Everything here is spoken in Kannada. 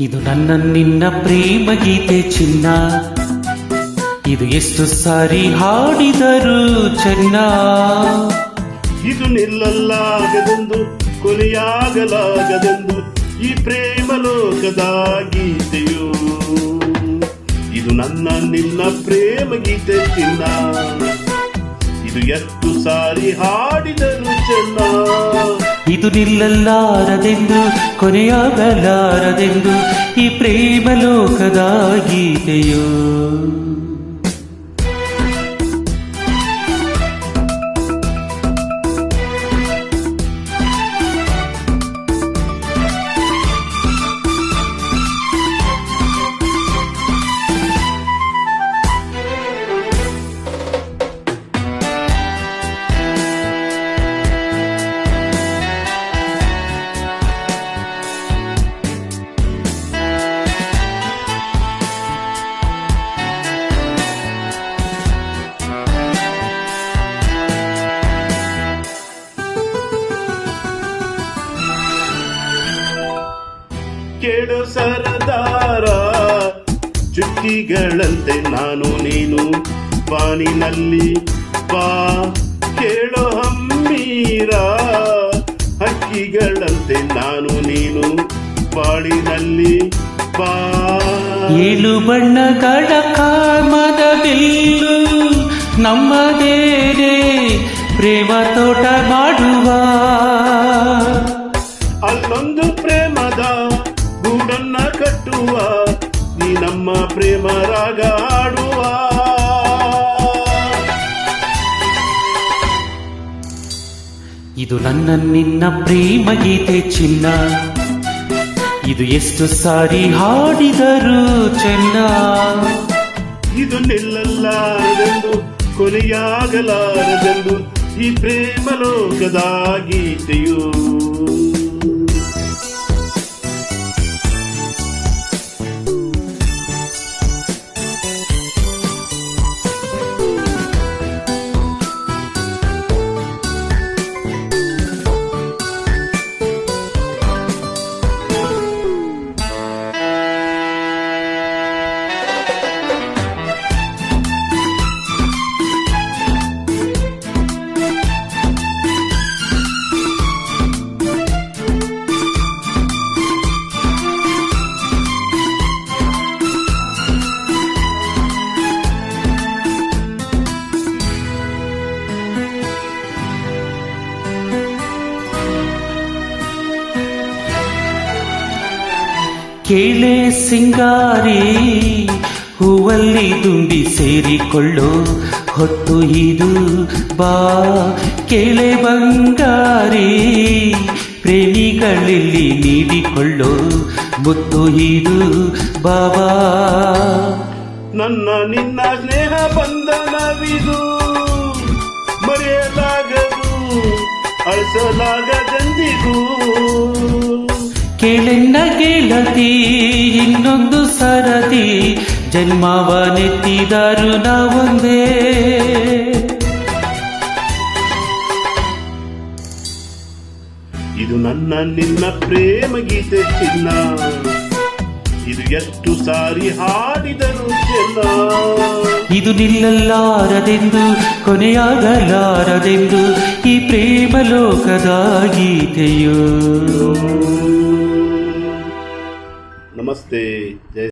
ಇದು ನನ್ನ ನಿನ್ನ ಪ್ರೇಮ ಗೀತೆ ಚಿನ್ನ, ಇದು ಎಷ್ಟು ಸಾರಿ ಹಾಡಿದರು ಚೆನ್ನ. ಇದು ನಿಲ್ಲಲಾಗದೆಂದು ಕೊನೆಯಾಗಲಾಗದೆಂದು ಈ ಪ್ರೇಮ ಲೋಕದ ಗೀತೆಯು. ಇದು ನನ್ನ ನಿನ್ನ ಪ್ರೇಮ ಗೀತೆ ಚಿನ್ನ, ಇದು ಎಷ್ಟು ಸಾರಿ ಹಾಡಿದರು ಚೆನ್ನ. ಇದು ನಿಲ್ಲಲಾರದೆಂದು ಕೊನೆಯಾಗಲಾರದೆಂದು ಈ ಪ್ರೇಮ ಲೋಕದ ಗೀತೆಯೋ. ಕೇಳು ಸರದಾರ, ಚುಕ್ಕಿಗಳಂತೆ ನಾನು ನೀನು ಬಾನಿನಲ್ಲಿ ಬಾ. ಕೇಳು ಹಮ್ಮೀರ, ಹಕ್ಕಿಗಳಂತೆ ನಾನು ನೀನು ಬಾಳಿನಲ್ಲಿ ಬಾ. ಏಳು ಬಣ್ಣಗಳ ಕಾಮದ ಬಿಲ್ಲು ನಮ್ಮದೇನೆ ಪ್ರೇಮ ತೋಟ ಮಾಡುವ. ಅಲ್ಲೊಂದು ಪ್ರೇಮದ ಗೂಡನ್ನ ಕಟ್ಟುವ, ನೀ ನಮ್ಮ ಪ್ರೇಮ ರಾಗ ಹಾಡುವ. ಇದು ನನ್ನ ನಿನ್ನ ಪ್ರೇಮ ಗೀತೆ ಚಿನ್ನ, ಇದು ಎಷ್ಟು ಸಾರಿ ಹಾಡಿದರು ಚೆನ್ನ. ಇದು ನಿಲ್ಲಲಾರದೆಂದು ಕೊನೆಯಾಗಲಾರದೆಂದು ಈ ಪ್ರೇಮ ಲೋಕದ ಗೀತೆಯು. ಕೇಳೆ ಸಿಂಗಾರಿ, ಹೂವಲ್ಲಿ ದುಂಬಿ ಸೇರಿಕೊಳ್ಳೋ ಹೊತ್ತು ಇದು ಬಾ. ಕೇಳೆ ಬಂಗಾರಿ, ಪ್ರೇಮಿಗಳಲ್ಲಿ ನೀಡಿಕೊಳ್ಳೋ ಮುತ್ತು ಇದು ಬಾಬಾ. ನನ್ನ ನಿನ್ನ ಸ್ನೇಹ ಬಂಧನವಿದು, ಮರೆಯಲಾಗದು ಅಳಿಸಲಾಗದೆಂದಿಗೂ. ಕೇಳೆನ್ನ ಗೆಳತಿ ಇನ್ನೊಂದು ಸರದಿ, ಜನ್ಮವನೆತ್ತಿದರು ನಾವೊಂದೇ. ಇದು ನನ್ನ ನಿನ್ನ ಪ್ರೇಮ ಗೀತೆ ಚಿನ್ನ, ಇದು ಎಷ್ಟು ಸಾರಿ ಹಾಡಿದರು ಚೆನ್ನ. ಇದು ನಿಲ್ಲಲಾರದೆಂದು ಕೊನೆಯಾಗಲಾರದೆಂದು ಈ ಪ್ರೇಮ ಲೋಕದ ಗೀತೆಯೋ. ನಮಸ್ತೆ. ಜಯ